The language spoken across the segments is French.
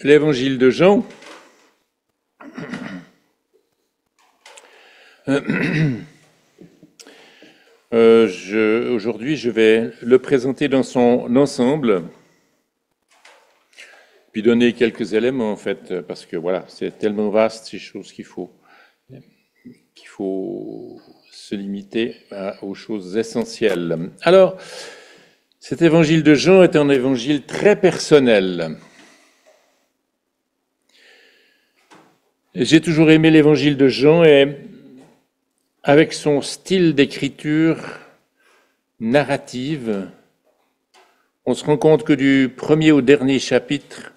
L'évangile de Jean, aujourd'hui je vais le présenter dans son ensemble, puis donner quelques éléments en fait, parce que voilà, c'est tellement vaste ces choses qu'il faut se limiter aux choses essentielles. Alors, cet évangile de Jean est un évangile très personnel. J'ai toujours aimé l'évangile de Jean et avec son style d'écriture narrative, on se rend compte que du premier au dernier chapitre,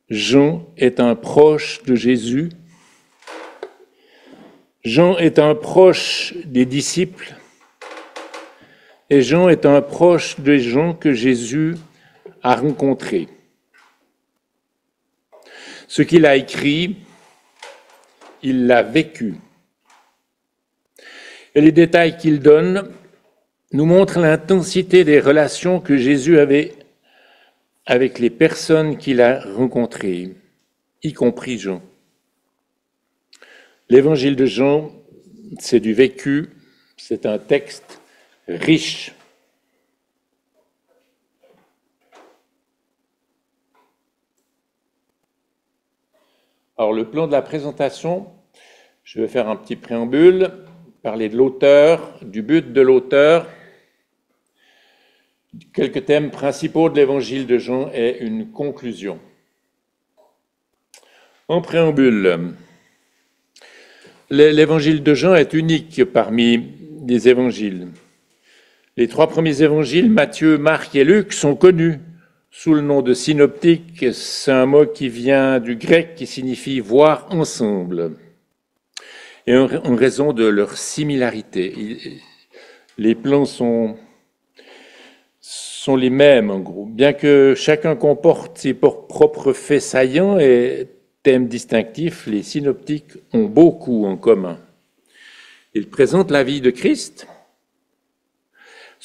Jean est un proche de Jésus. Jean est un proche des disciples et Jean est un proche des gens que Jésus a rencontrés. Ce qu'il a écrit, il l'a vécu. Et les détails qu'il donne nous montrent l'intensité des relations que Jésus avait avec les personnes qu'il a rencontrées, y compris Jean. L'évangile de Jean, c'est du vécu, c'est un texte riche. Alors, le plan de la présentation, je vais faire un petit préambule, parler de l'auteur, du but de l'auteur, quelques thèmes principaux de l'évangile de Jean et une conclusion. En préambule, l'évangile de Jean est unique parmi les évangiles. Les trois premiers évangiles, Matthieu, Marc et Luc, sont connus sous le nom de synoptiques. C'est un mot qui vient du grec qui signifie voir ensemble. Et en raison de leur similarité. Les plans sont les mêmes, en gros. Bien que chacun comporte ses propres faits saillants et thèmes distinctifs, les synoptiques ont beaucoup en commun. Ils présentent la vie de Christ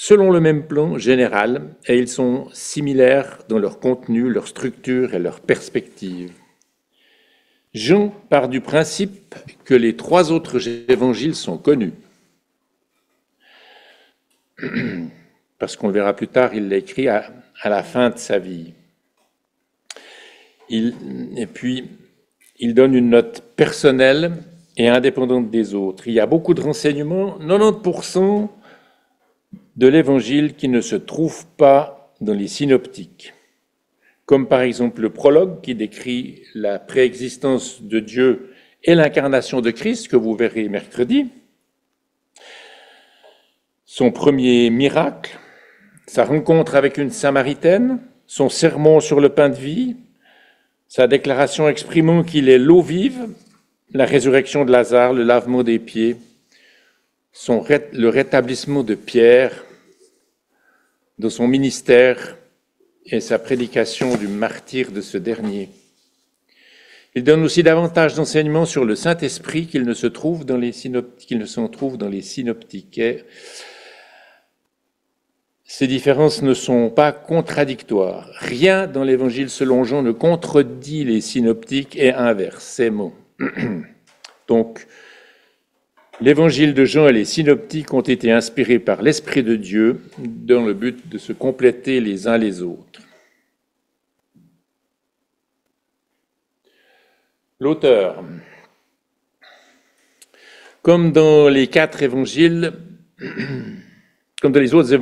selon le même plan général, et ils sont similaires dans leur contenu, leur structure et leur perspective. Jean part du principe que les trois autres évangiles sont connus. Parce qu'on le verra plus tard, il l'a écrit à la fin de sa vie. Et puis, il donne une note personnelle et indépendante des autres. Il y a beaucoup de renseignements, 90% de l'évangile qui ne se trouve pas dans les synoptiques. Comme par exemple le prologue qui décrit la préexistence de Dieu et l'incarnation de Christ, que vous verrez mercredi. Son premier miracle, sa rencontre avec une Samaritaine, son sermon sur le pain de vie, sa déclaration exprimant qu'il est l'eau vive, la résurrection de Lazare, le lavement des pieds, le rétablissement de Pierre dans son ministère et sa prédication du martyre de ce dernier. Il donne aussi davantage d'enseignements sur le Saint-Esprit qu'il ne s'en trouve dans les synoptiques. Et ces différences ne sont pas contradictoires. Rien dans l'Évangile selon Jean ne contredit les synoptiques et inverse ces mots. Donc, l'Évangile de Jean et les synoptiques ont été inspirés par l'Esprit de Dieu dans le but de se compléter les uns les autres. L'auteur. Comme dans les quatre évangiles, comme dans les autres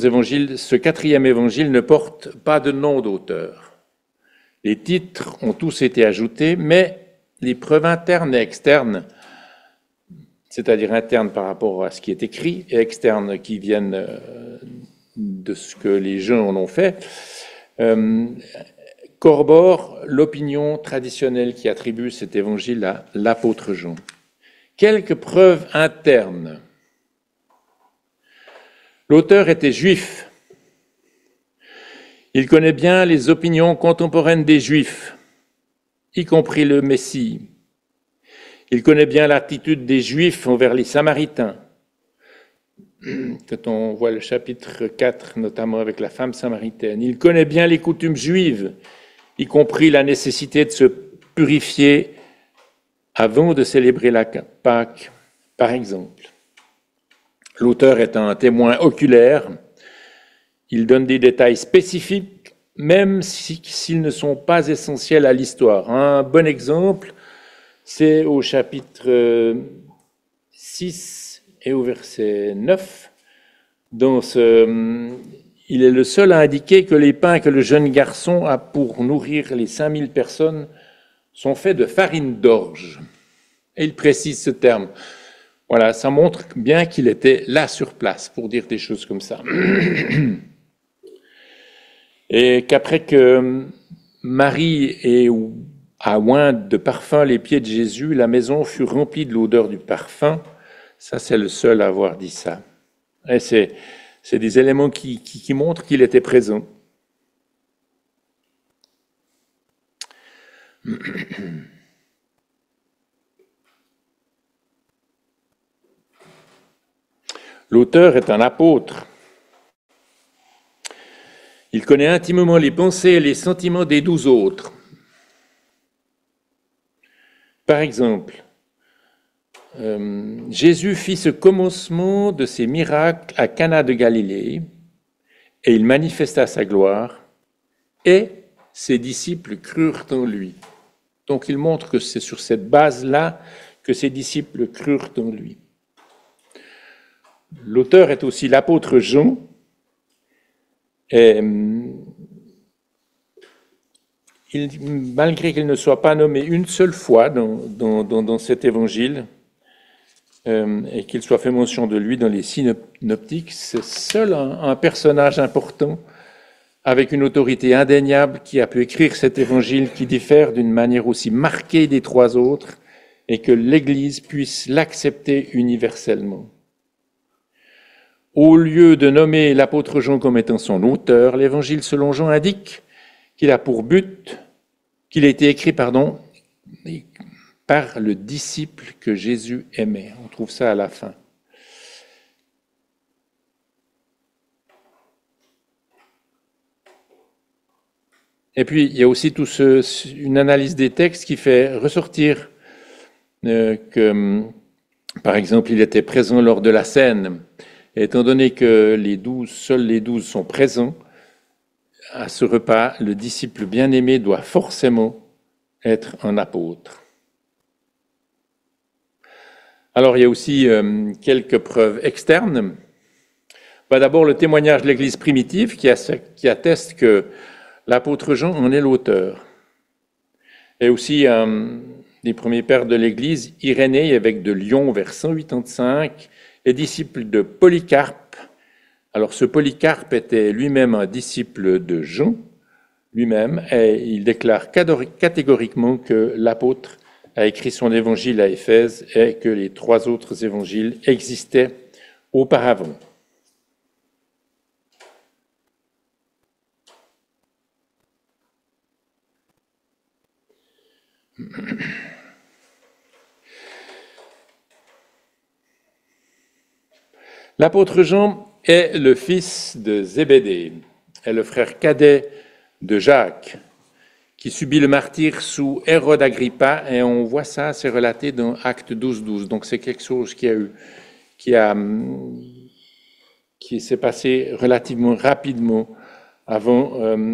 évangiles, ce quatrième évangile ne porte pas de nom d'auteur. Les titres ont tous été ajoutés, mais les preuves internes et externes, c'est-à-dire internes par rapport à ce qui est écrit et externes qui viennent de ce que les gens en ont fait, corroborent l'opinion traditionnelle qui attribue cet évangile à l'apôtre Jean. Quelques preuves internes. L'auteur était juif. Il connaît bien les opinions contemporaines des Juifs, y compris le Messie. Il connaît bien l'attitude des Juifs envers les Samaritains. quand on voit le chapitre 4, notamment avec la femme samaritaine. Il connaît bien les coutumes juives, y compris la nécessité de se purifier avant de célébrer la Pâque, par exemple. L'auteur est un témoin oculaire. Il donne des détails spécifiques, même s'ils ne sont pas essentiels à l'histoire. Un bon exemple, c'est au chapitre 6 et au verset 9. Il est le seul à indiquer que les pains que le jeune garçon a pour nourrir les 5000 personnes sont faits de farine d'orge. Et il précise ce terme. Voilà, ça montre bien qu'il était là sur place pour dire des choses comme ça. Et qu'après que Marie ait oint de parfum les pieds de Jésus, la maison fut remplie de l'odeur du parfum. Ça, c'est le seul à avoir dit ça. Et c'est des éléments qui montrent qu'il était présent. L'auteur est un apôtre. Il connaît intimement les pensées et les sentiments des 12 autres. Par exemple, Jésus fit ce commencement de ses miracles à Cana de Galilée, et il manifesta sa gloire, et ses disciples crurent en lui. Donc il montre que c'est sur cette base-là que ses disciples crurent en lui. L'auteur est aussi l'apôtre Jean, et malgré qu'il ne soit pas nommé une seule fois dans cet évangile, et qu'il soit fait mention de lui dans les synoptiques, c'est seul un personnage important avec une autorité indéniable qui a pu écrire cet évangile qui diffère d'une manière aussi marquée des 3 autres et que l'Église puisse l'accepter universellement. Au lieu de nommer l'apôtre Jean comme étant son auteur, l'évangile selon Jean indique qu'il a pour but, qu'il a été écrit, par le disciple que Jésus aimait. On trouve ça à la fin. Et puis, il y a aussi une analyse des textes qui fait ressortir que, par exemple, il était présent lors de la scène. Et étant donné que seuls les 12 sont présents à ce repas, le disciple bien-aimé doit forcément être un apôtre. Alors, il y a aussi quelques preuves externes. D'abord, le témoignage de l'Église primitive qui atteste que l'apôtre Jean en est l'auteur. Et aussi des premiers pères de l'Église, Irénée, évêque de Lyon vers 185, est disciple de Polycarpe. Alors ce Polycarpe était lui-même un disciple de Jean, lui-même, et il déclare catégoriquement que l'apôtre a écrit son évangile à Éphèse et que les 3 autres évangiles existaient auparavant. L'apôtre Jean est le fils de Zébédée, est le frère cadet de Jacques, qui subit le martyre sous Hérode Agrippa, et on voit ça, c'est relaté dans Acte 12. Donc c'est quelque chose qui s'est passé relativement rapidement avant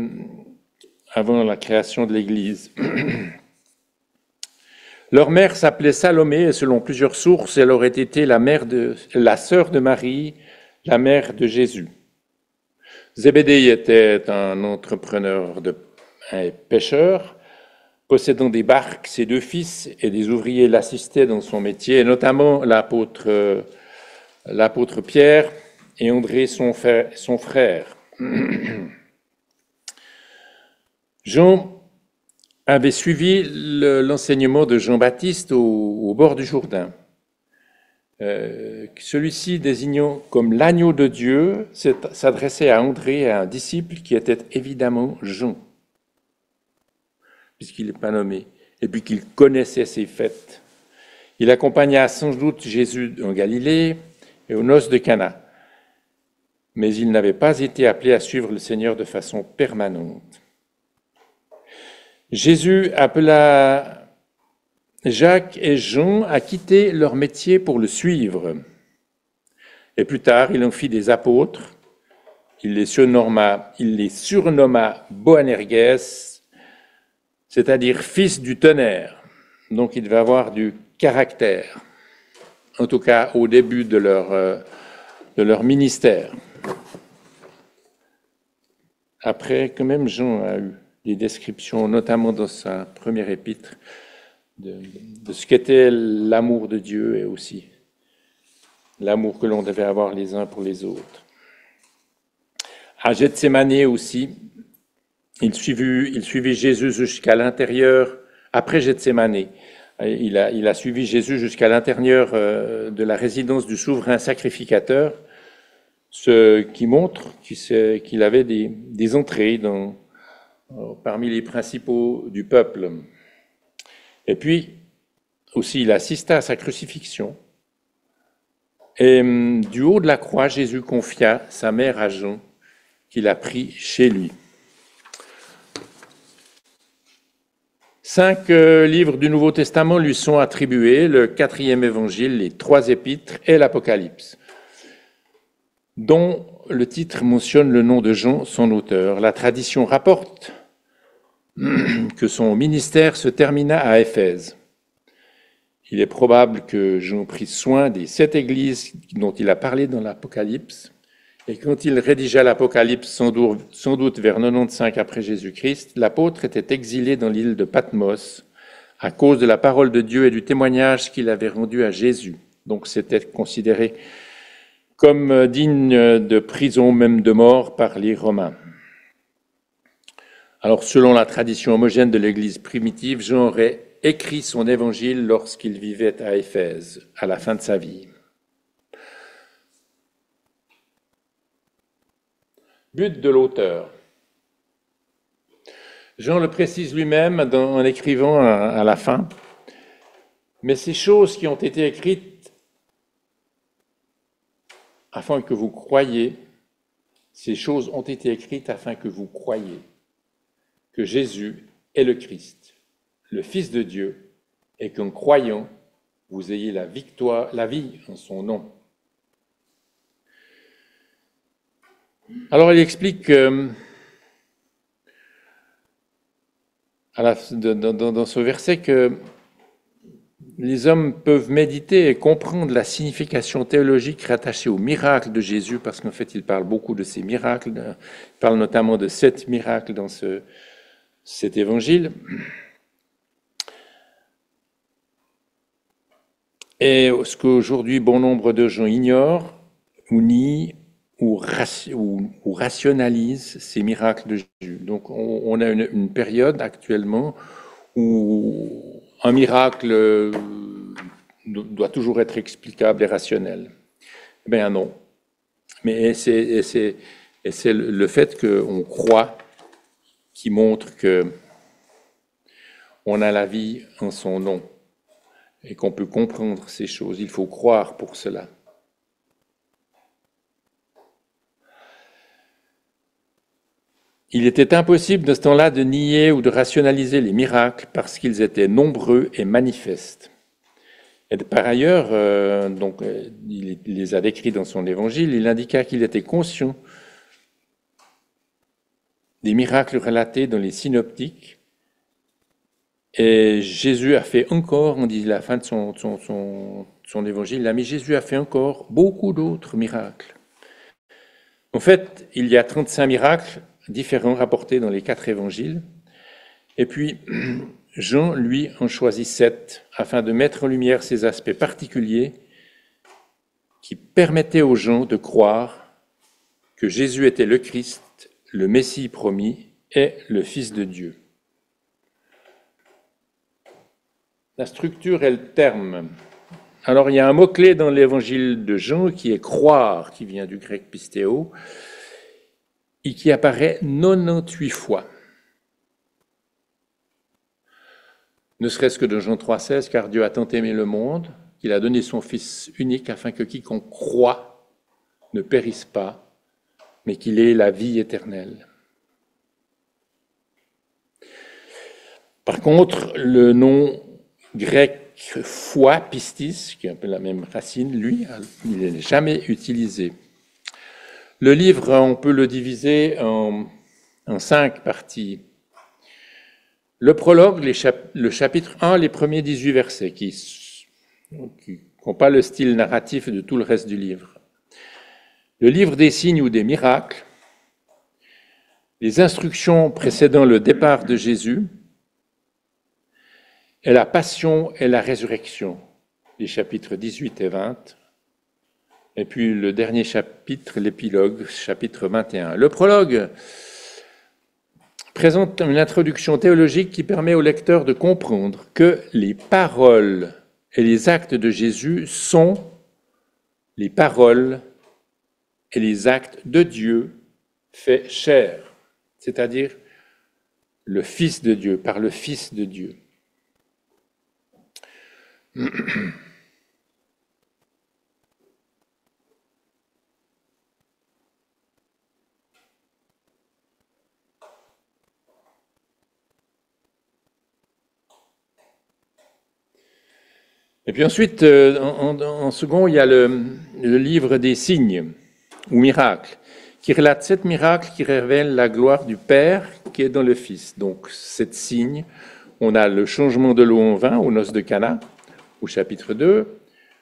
la création de l'Église. Leur mère s'appelait Salomé, et selon plusieurs sources, elle aurait été la sœur de Marie, la mère de Jésus. Zébédée était un entrepreneur un pêcheur, possédant des barques. Ses 2 fils et des ouvriers l'assistaient dans son métier, et notamment l'apôtre Pierre et André, son frère. Jean avait suivi l'enseignement de Jean-Baptiste au bord du Jourdain. Celui-ci, désignant comme l'agneau de Dieu, s'adressait à André, à un disciple qui était évidemment Jean, puisqu'il n'est pas nommé, et puis qu'il connaissait ses fêtes. Il accompagna sans doute Jésus en Galilée et aux noces de Cana. mais il n'avait pas été appelé à suivre le Seigneur de façon permanente. Jésus appela Jacques et Jean à quitter leur métier pour le suivre. Et plus tard, il en fit des apôtres. Il les surnomma Boanerges, c'est-à-dire fils du tonnerre. Donc il devait avoir du caractère, en tout cas au début de leur ministère. Après, quand même, Jean a eu des descriptions, notamment dans sa première épître, de ce qu'était l'amour de Dieu et aussi l'amour que l'on devait avoir les uns pour les autres. À Gethsémanée aussi, il suivit Jésus jusqu'à l'intérieur, après Gethsémanée. Il a suivi Jésus jusqu'à l'intérieur de la résidence du souverain sacrificateur, ce qui montre qu'il avait des entrées parmi les principaux du peuple. Et puis, aussi, il assista à sa crucifixion. Et du haut de la croix, Jésus confia sa mère à Jean, qu'il a pris chez lui. 5 livres du Nouveau Testament lui sont attribués, le 4e évangile, les 3 épîtres et l'Apocalypse, dont le titre mentionne le nom de Jean, son auteur. La tradition rapporte que son ministère se termina à Éphèse. Il est probable que Jean prit soin des 7 églises dont il a parlé dans l'Apocalypse, et quand il rédigea l'Apocalypse, sans doute vers 95 après Jésus-Christ, l'apôtre était exilé dans l'île de Patmos à cause de la parole de Dieu et du témoignage qu'il avait rendu à Jésus. Donc c'était considéré comme digne de prison, même de mort, par les Romains. Alors, selon la tradition homogène de l'Église primitive, Jean aurait écrit son évangile lorsqu'il vivait à Éphèse, à la fin de sa vie. But de l'auteur. Jean le précise lui-même en écrivant à la fin, mais ces choses qui ont été écrites afin que vous croyiez, ces choses ont été écrites afin que vous croyiez que Jésus est le Christ, le Fils de Dieu, et qu'en croyant, vous ayez la vie en son nom. Alors il explique dans ce verset que les hommes peuvent méditer et comprendre la signification théologique rattachée aux miracles de Jésus, parce qu'en fait il parle beaucoup de ces miracles, il parle notamment de 7 miracles dans cet évangile. Et ce qu'aujourd'hui bon nombre de gens ignorent ou nient ou rationalisent ces miracles de Jésus. Donc on a une période actuellement où un miracle doit toujours être explicable et rationnel. Eh bien non. Mais c'est le fait qu'on croit qui montre que on a la vie en son nom et qu'on peut comprendre ces choses. Il faut croire pour cela. Il était impossible de ce temps-là de nier ou de rationaliser les miracles parce qu'ils étaient nombreux et manifestes. Et par ailleurs, il les a décrits dans son évangile, il indiqua qu'il était conscient des miracles relatés dans les synoptiques. Et Jésus a fait encore, on dit à la fin de son évangile, mais Jésus a fait encore beaucoup d'autres miracles. En fait, il y a 35 miracles différents rapportés dans les 4 évangiles. Et puis, Jean, lui, en choisit 7 afin de mettre en lumière ces aspects particuliers qui permettaient aux gens de croire que Jésus était le Christ, le Messie promis et le Fils de Dieu. La structure et le terme. Alors, il y a un mot-clé dans l'évangile de Jean qui est croire, qui vient du grec pistéo, et qui apparaît 98 fois. Ne serait-ce que dans Jean 3,16, car Dieu a tant aimé le monde qu'il a donné son Fils unique afin que quiconque croit ne périsse pas, mais qu'il est la vie éternelle. Par contre, le nom grec foi, pistis, qui est un peu la même racine, lui, il n'est jamais utilisé. Le livre, on peut le diviser en 5 parties. Le prologue, le chapitre 1, les premiers 18 versets, qui n'ont pas le style narratif de tout le reste du livre. Le livre des signes ou des miracles, les instructions précédant le départ de Jésus, et la passion et la résurrection, les chapitres 18 et 20, et puis le dernier chapitre, l'épilogue, chapitre 21. Le prologue présente une introduction théologique qui permet au lecteur de comprendre que les paroles et les actes de Jésus sont les paroles et les actes de Dieu fait chair, c'est-à-dire le Fils de Dieu, par le Fils de Dieu. Et puis ensuite, en second, il y a le livre des signes ou miracles, qui relate 7 miracles qui révèlent la gloire du Père qui est dans le Fils. Donc, 7 signes. On a le changement de l'eau en vin aux noces de Cana, au chapitre 2,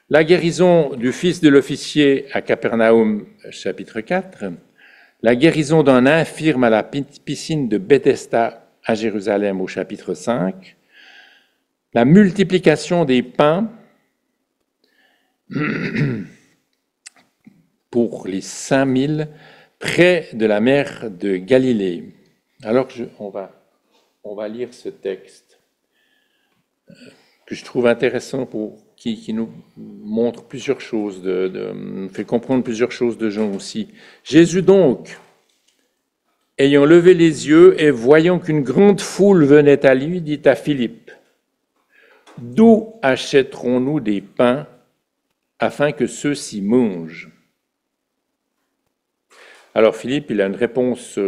la guérison du fils de l'officier à Capernaum, chapitre 4, la guérison d'un infirme à la piscine de Bethesda à Jérusalem, au chapitre 5, la multiplication des pains pour les 5000 près de la mer de Galilée. Alors on va lire ce texte que je trouve intéressant, qui nous montre plusieurs choses, nous fait comprendre plusieurs choses de Jean aussi. Jésus donc, ayant levé les yeux et voyant qu'une grande foule venait à lui, dit à Philippe, « D'où achèterons-nous des pains afin que ceux-ci mangent ?» Alors Philippe, il a une réponse,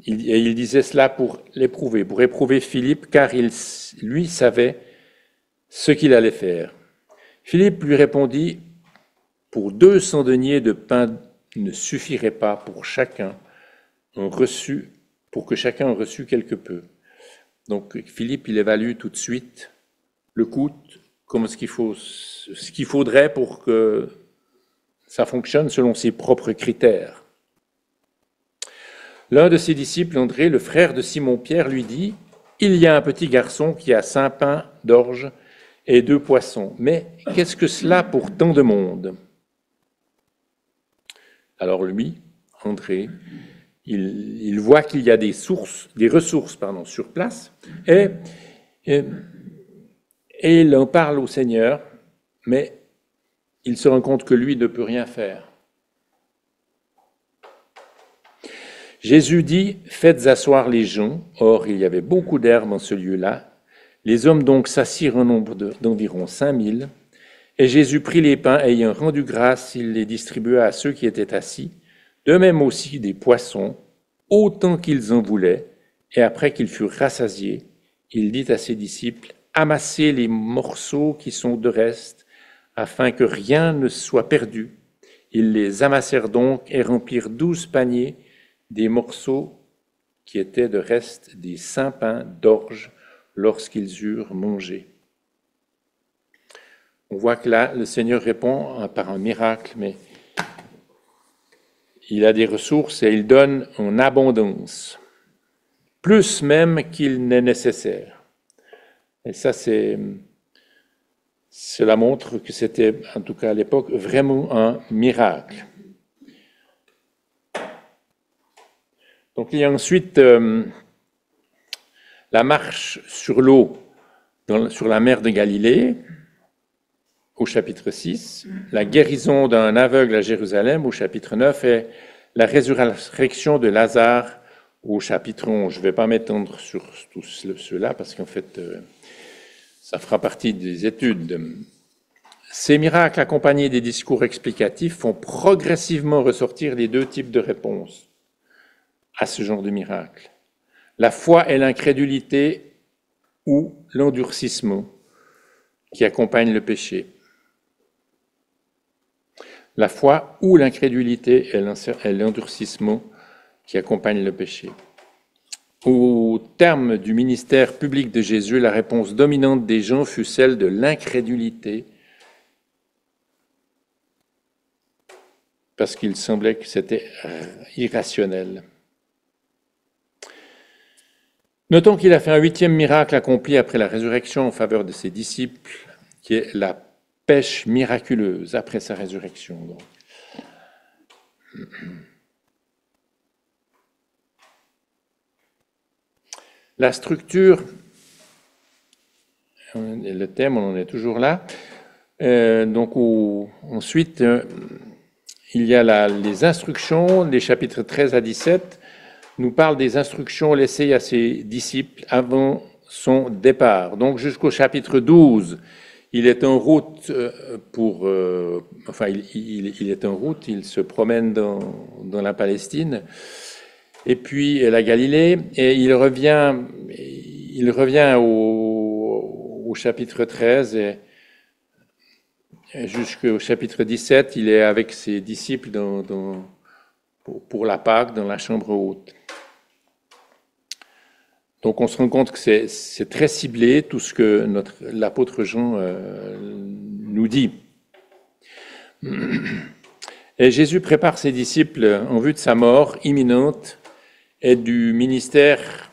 il disait cela pour l'éprouver, pour éprouver Philippe, car lui savait ce qu'il allait faire. Philippe lui répondit, « Pour 200 deniers de pain ne suffirait pas pour que chacun en reçût quelque peu. » Donc Philippe, il évalue tout de suite le coût, comme ce qu'il faudrait pour que ça fonctionne selon ses propres critères. L'un de ses disciples, André, le frère de Simon-Pierre, lui dit, « Il y a un petit garçon qui a 5 pains d'orge et 2 poissons. Mais qu'est-ce que cela pour tant de monde ?» Alors lui, André, il voit qu'il y a des ressources sur place, et il en parle au Seigneur, mais il se rend compte que lui ne peut rien faire. Jésus dit, « Faites asseoir les gens. » Or, il y avait beaucoup d'herbes en ce lieu-là. Les hommes donc s'assirent au nombre d'environ 5000. Et Jésus prit les pains, ayant rendu grâce, il les distribua à ceux qui étaient assis, de même aussi des poissons, autant qu'ils en voulaient. Et après qu'ils furent rassasiés, il dit à ses disciples, « Amassez les morceaux qui sont de reste, afin que rien ne soit perdu. » Ils les amassèrent donc et remplirent 12 paniers des morceaux qui étaient de reste des 5 pains d'orge lorsqu'ils eurent mangé. On voit que là, le Seigneur répond par un miracle, mais il a des ressources et il donne en abondance, plus même qu'il n'est nécessaire. Et ça, cela montre que c'était, en tout cas à l'époque, vraiment un miracle. Donc il y a ensuite la marche sur l'eau sur la mer de Galilée, au chapitre 6, la guérison d'un aveugle à Jérusalem, au chapitre 9, et la résurrection de Lazare, au chapitre 11. Je ne vais pas m'étendre sur tout cela, parce qu'en fait, ça fera partie des études Ces miracles accompagnés des discours explicatifs font progressivement ressortir les deux types de réponses à ce genre de miracle. La foi et l'incrédulité ou l'endurcissement qui accompagnent le péché. La foi ou l'incrédulité et l'endurcissement qui accompagnent le péché. Au terme du ministère public de Jésus, la réponse dominante des gens fut celle de l'incrédulité, parce qu'il semblait que c'était irrationnel. Notons qu'il a fait un 8e miracle accompli après la résurrection en faveur de ses disciples, qui est la pêche miraculeuse après sa résurrection. Donc. La structure, le thème, on en est toujours là. Ensuite, il y a les instructions, les chapitres 13 à 17, nous parlent des instructions laissées à ses disciples avant son départ. Donc jusqu'au chapitre 12, il est en route il est en route, il se promène dans la Palestine, et puis la Galilée, et il revient au chapitre 13, et jusqu'au chapitre 17, il est avec ses disciples pour la Pâque, dans la chambre haute. Donc on se rend compte que c'est très ciblé, tout ce que l'apôtre Jean nous dit. Et Jésus prépare ses disciples en vue de sa mort imminente et du ministère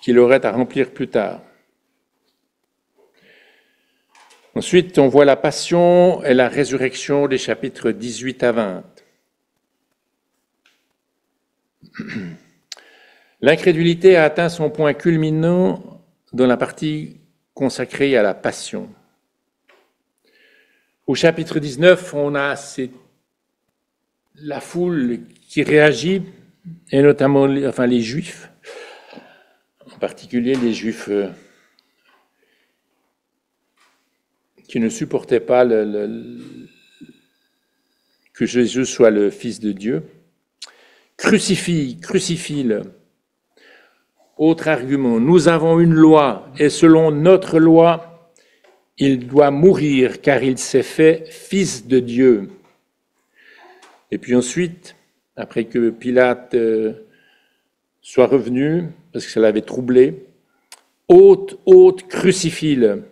qu'il aurait à remplir plus tard. Ensuite, on voit la passion et la résurrection des chapitres 18 à 20. L'incrédulité a atteint son point culminant dans la partie consacrée à la passion. Au chapitre 19, on a la foule qui réagit, et notamment les Juifs, en particulier les Juifs qui ne supportaient pas que Jésus soit le Fils de Dieu. Crucifie-le. Autre argument, nous avons une loi, et selon notre loi, il doit mourir, car il s'est fait Fils de Dieu. Et puis ensuite, après que Pilate soit revenu, parce que ça l'avait troublé, ôte, crucifie-le.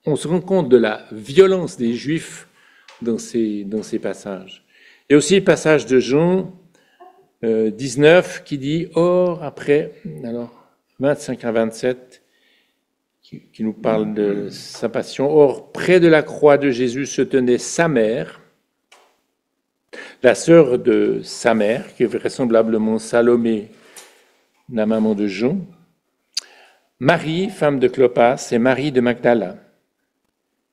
On se rend compte de la violence des Juifs dans ces passages. Et aussi le passage de Jean 19 qui dit « Or, après, alors 25 à 27, qui nous parle de sa passion, or, près de la croix de Jésus se tenait sa mère, la sœur de sa mère, qui est vraisemblablement Salomé, la maman de Jean, Marie, femme de Clopas, et Marie de Magdala.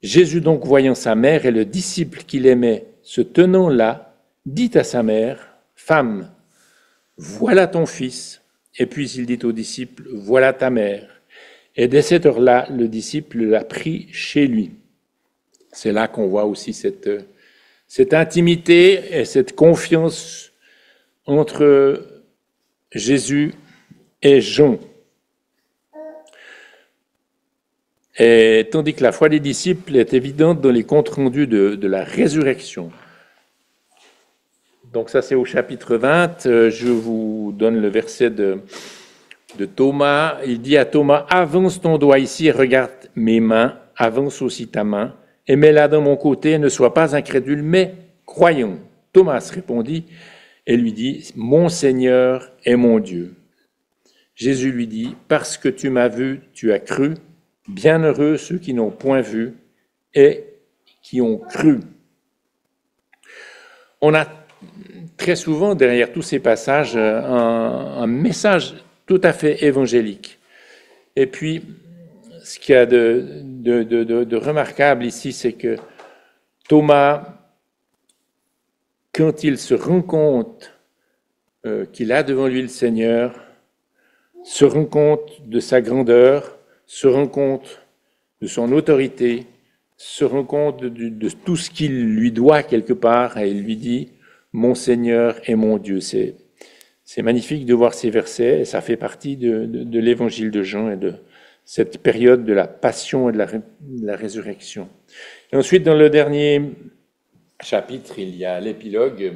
Jésus donc, voyant sa mère et le disciple qu'il aimait se tenant là, dit à sa mère, « Femme, voilà ton fils. » Et puis il dit au disciple, « Voilà ta mère. » Et dès cette heure-là, le disciple l'a pris chez lui. C'est là qu'on voit aussi cette intimité et cette confiance entre Jésus et Jean. Et tandis que la foi des disciples est évidente dans les comptes rendus de la résurrection. Donc ça c'est au chapitre 20, je vous donne le verset de Thomas. Il dit à Thomas, « Avance ton doigt ici et regarde mes mains, avance aussi ta main, et mets-la dans mon côté, ne sois pas incrédule, mais croyons. » Thomas répondit et lui dit, « Mon Seigneur et mon Dieu. » Jésus lui dit, « Parce que tu m'as vu, tu as cru. Bienheureux ceux qui n'ont point vu et qui ont cru. » On a très souvent, derrière tous ces passages, un message tout à fait évangélique. Et puis, ce qu'il y a de remarquable ici, c'est que Thomas, quand il se rend compte qu'il a devant lui le Seigneur, se rend compte de sa grandeur, se rend compte de son autorité, se rend compte de tout ce qu'il lui doit quelque part et il lui dit « Mon Seigneur et mon Dieu ». C'est magnifique de voir ces versets et ça fait partie de l'évangile de Jean et de cette période de la passion et de la résurrection. Et ensuite, dans le dernier chapitre, il y a l'épilogue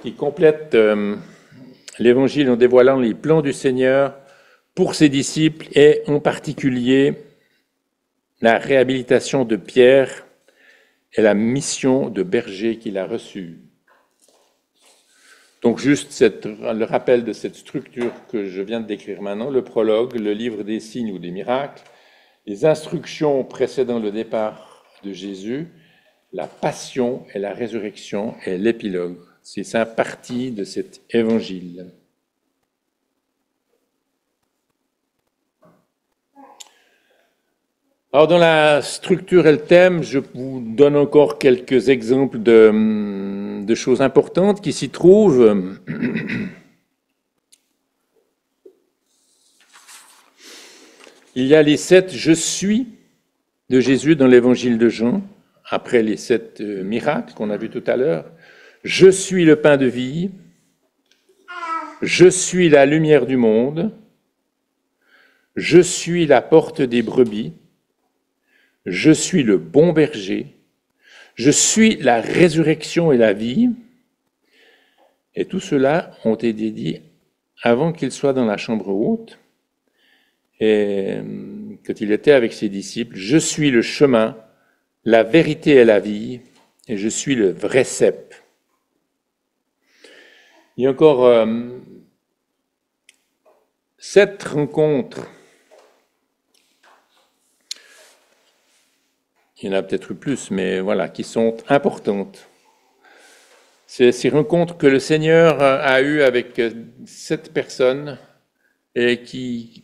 qui complète l'évangile en dévoilant les plans du Seigneur pour ses disciples et en particulier la réhabilitation de Pierre et la mission de berger qu'il a reçue. Donc juste le rappel de cette structure que je viens de décrire maintenant, le prologue, le livre des signes ou des miracles, les instructions précédant le départ de Jésus, la passion et la résurrection et l'épilogue. C'est ça partie de cet évangile. Alors dans la structure et le thème, je vous donne encore quelques exemples de choses importantes qui s'y trouvent. Il y a les 7 « Je suis » de Jésus dans l'évangile de Jean, après les 7 miracles qu'on a vus tout à l'heure. Je suis le pain de vie, je suis la lumière du monde, je suis la porte des brebis, je suis le bon berger, je suis la résurrection et la vie. Et tout cela ont été dit avant qu'il soit dans la chambre haute et quand il était avec ses disciples. Je suis le chemin, la vérité et la vie, et je suis le vrai cep. Il y a encore 7 rencontres. Il y en a peut-être eu plus, mais voilà, qui sont importantes. C'est ces rencontres que le Seigneur a eues avec 7 personnes et qui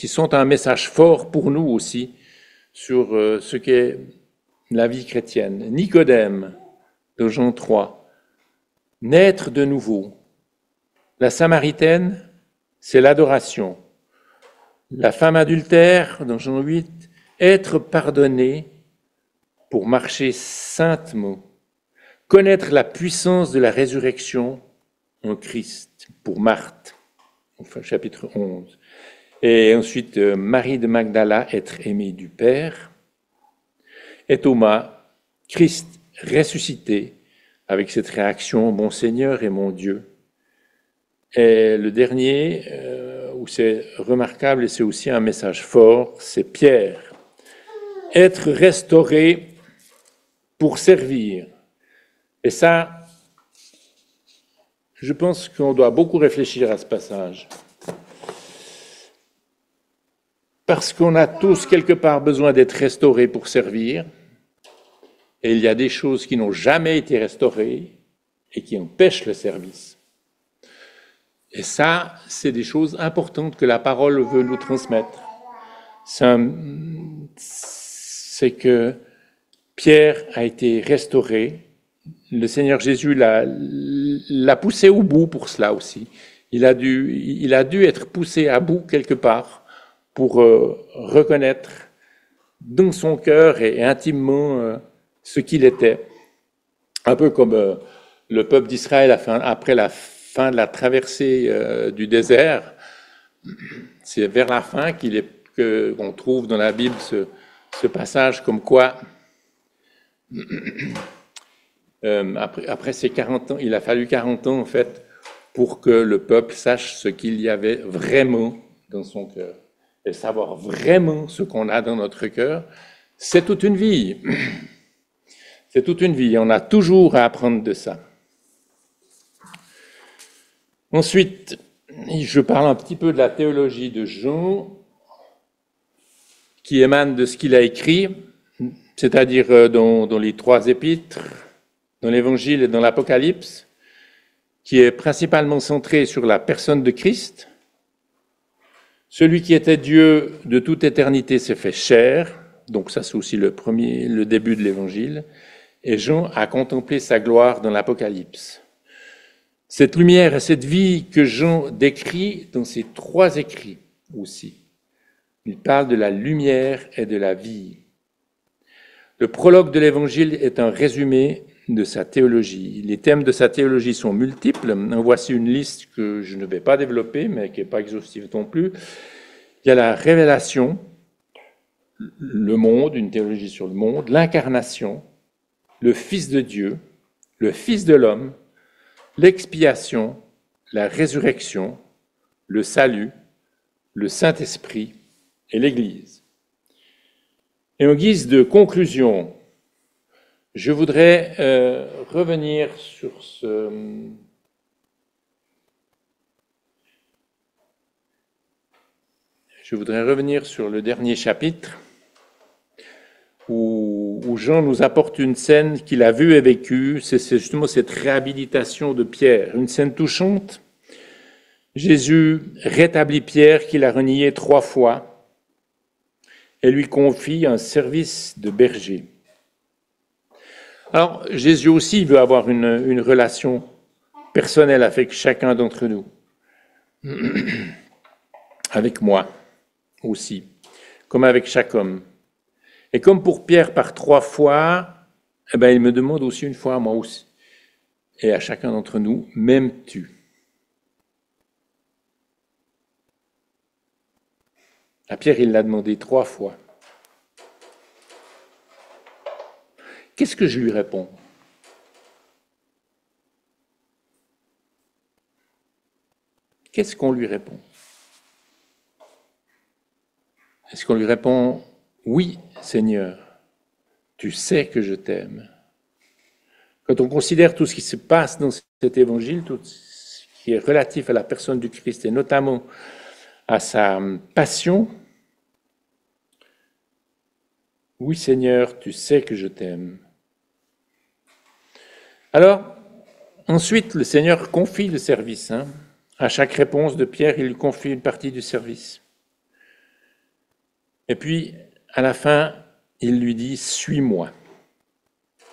sont un message fort pour nous aussi sur ce qu'est la vie chrétienne. Nicodème, de Jean 3, naître de nouveau. La Samaritaine, c'est l'adoration. La femme adultère, dans Jean 8, être pardonné pour marcher saintement. Connaître la puissance de la résurrection en Christ, pour Marthe, enfin, chapitre 11. Et ensuite, Marie de Magdala, être aimée du Père. Et Thomas, Christ ressuscité, avec cette réaction, mon Seigneur et mon Dieu. Et le dernier, où c'est remarquable et c'est aussi un message fort, c'est Pierre. Être restauré pour servir. Et ça, je pense qu'on doit beaucoup réfléchir à ce passage. Parce qu'on a tous quelque part besoin d'être restaurés pour servir. Et il y a des choses qui n'ont jamais été restaurées et qui empêchent le service. Et ça, c'est des choses importantes que la parole veut nous transmettre. C'est que Pierre a été restauré. Le Seigneur Jésus l'a poussé au bout pour cela aussi. Il a dû être poussé à bout quelque part pour reconnaître dans son cœur et intimement ce qu'il était. Un peu comme le peuple d'Israël après la fin de la traversée du désert. C'est vers la fin qu'on trouve dans la Bible ce passage comme quoi après ces 40 ans, il a fallu 40 ans en fait pour que le peuple sache ce qu'il y avait vraiment dans son cœur. Et savoir vraiment ce qu'on a dans notre cœur, c'est toute une vie. C'est toute une vie. On a toujours à apprendre de ça. Ensuite, je parle un petit peu de la théologie de Jean, qui émane de ce qu'il a écrit, c'est-à-dire dans les 3 épîtres, dans l'Évangile et dans l'Apocalypse, qui est principalement centré sur la personne de Christ. Celui qui était Dieu de toute éternité s'est fait chair, donc ça c'est aussi le début de l'Évangile, et Jean a contemplé sa gloire dans l'Apocalypse. Cette lumière et cette vie que Jean décrit dans ses 3 écrits aussi, Il parle de la lumière et de la vie. Le prologue de l'Évangile est un résumé de sa théologie. Les thèmes de sa théologie sont multiples. En voici une liste que je ne vais pas développer, mais qui n'est pas exhaustive non plus. Il y a la révélation, le monde, une théologie sur le monde, l'incarnation, le Fils de Dieu, le Fils de l'homme, l'expiation, la résurrection, le salut, le Saint-Esprit et l'Église. Et en guise de conclusion, je voudrais revenir sur le dernier chapitre où Jean nous apporte une scène qu'il a vue et vécue. C'est justement cette réhabilitation de Pierre, une scène touchante. Jésus rétablit Pierre qu'il a renié 3 fois et lui confie un service de berger. Alors, Jésus aussi veut avoir une relation personnelle avec chacun d'entre nous, avec moi aussi, comme avec chaque homme. Et comme pour Pierre par 3 fois, il me demande aussi une fois à moi aussi, et à chacun d'entre nous, m'aimes-tu ? À Pierre, il l'a demandé 3 fois. Qu'est-ce que je lui réponds ? Qu'est-ce qu'on lui répond ? Est-ce qu'on lui répond « Oui, Seigneur, tu sais que je t'aime ». Quand on considère tout ce qui se passe dans cet évangile, tout ce qui est relatif à la personne du Christ et notamment à sa passion, « Oui, Seigneur, tu sais que je t'aime ». Alors, ensuite, le Seigneur confie le service. À chaque réponse de Pierre, il lui confie une partie du service. Et puis, à la fin, il lui dit « Suis-moi ».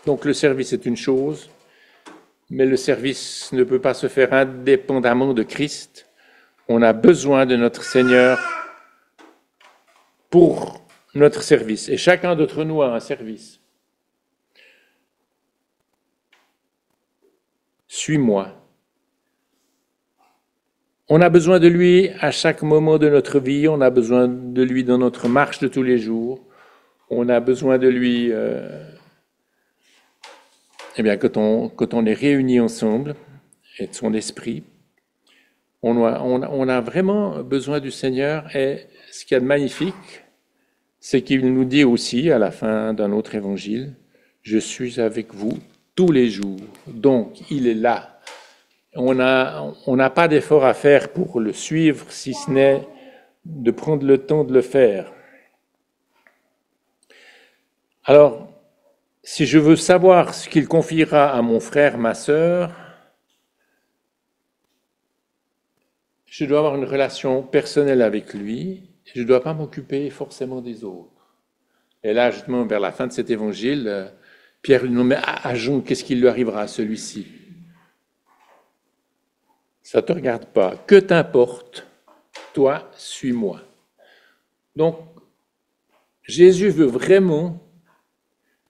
Donc le service est une chose, mais le service ne peut pas se faire indépendamment de Christ. On a besoin de notre Seigneur pour notre service. Et chacun d'entre nous a un service. Suis-moi. On a besoin de lui à chaque moment de notre vie, on a besoin de lui dans notre marche de tous les jours, on a besoin de lui quand on est réunis ensemble, et de son esprit. On a vraiment besoin du Seigneur, et ce qu'il y a de magnifique, c'est qu'il nous dit aussi à la fin d'un autre évangile, « Je suis avec vous tous les jours ». Donc, il est là. On n'a pas d'effort à faire pour le suivre, si ce n'est de prendre le temps de le faire. Alors, si je veux savoir ce qu'il confiera à mon frère, ma sœur, je dois avoir une relation personnelle avec lui, je ne dois pas m'occuper forcément des autres. Et là, justement, vers la fin de cet évangile, Pierre lui demande, mais à Jean, qu'est-ce qui lui arrivera à celui-ci ? Ça ne te regarde pas. Que t'importe ? Toi, suis-moi. Donc, Jésus veut vraiment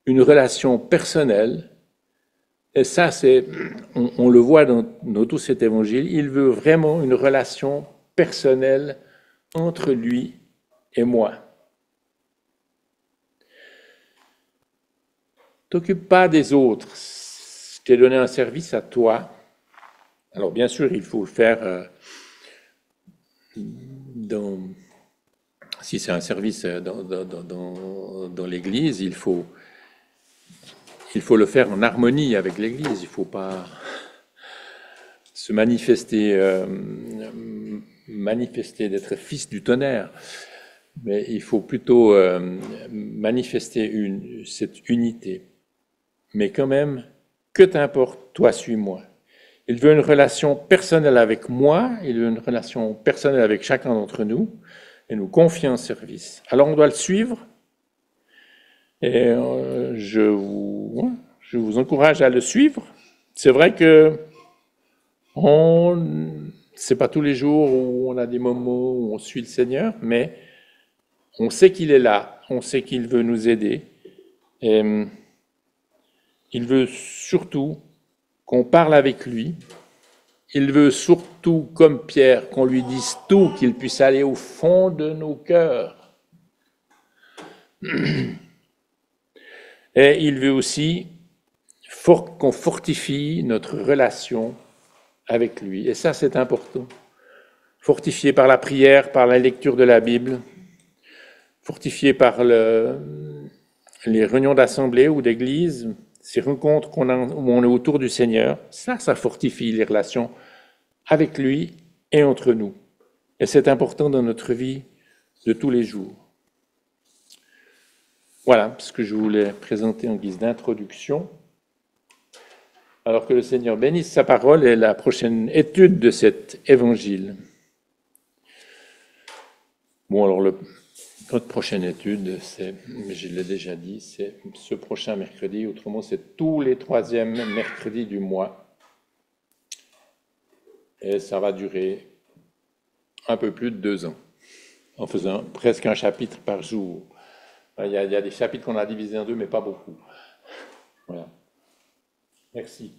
une relation personnelle, et ça, on le voit dans tout cet évangile, il veut vraiment une relation personnelle entre lui et moi. T'occupe pas des autres. Je t'ai donné un service à toi. Alors bien sûr, il faut le faire si c'est un service dans l'Église, il faut le faire en harmonie avec l'Église. Il ne faut pas se manifester d'être fils du tonnerre, mais il faut plutôt manifester cette unité. Mais quand même, que t'importe, toi suis-moi. Il veut une relation personnelle avec moi, il veut une relation personnelle avec chacun d'entre nous, et nous confie un service. Alors on doit le suivre, et je vous encourage à le suivre. C'est vrai que c'est pas tous les jours où on a des moments où on suit le Seigneur, mais On sait qu'il est là, on sait qu'il veut nous aider. Et il veut surtout qu'on parle avec lui. Il veut surtout, comme Pierre, qu'on lui dise tout, qu'il puisse aller au fond de nos cœurs. Et il veut aussi qu'on fortifie notre relation avec lui. Et ça, c'est important. Fortifié par la prière, par la lecture de la Bible, fortifié par les réunions d'assemblée ou d'église, ces rencontres où on est autour du Seigneur, ça fortifie les relations avec lui et entre nous. Et c'est important dans notre vie de tous les jours. Voilà ce que je voulais présenter en guise d'introduction. Alors que le Seigneur bénisse sa parole et la prochaine étude de cet évangile. Bon, alors notre prochaine étude, je l'ai déjà dit, c'est ce prochain mercredi. Autrement, c'est tous les troisièmes mercredis du mois. Et ça va durer un peu plus de 2 ans, en faisant presque un chapitre par jour. Il y a des chapitres qu'on a divisés en 2, mais pas beaucoup. Voilà. Merci.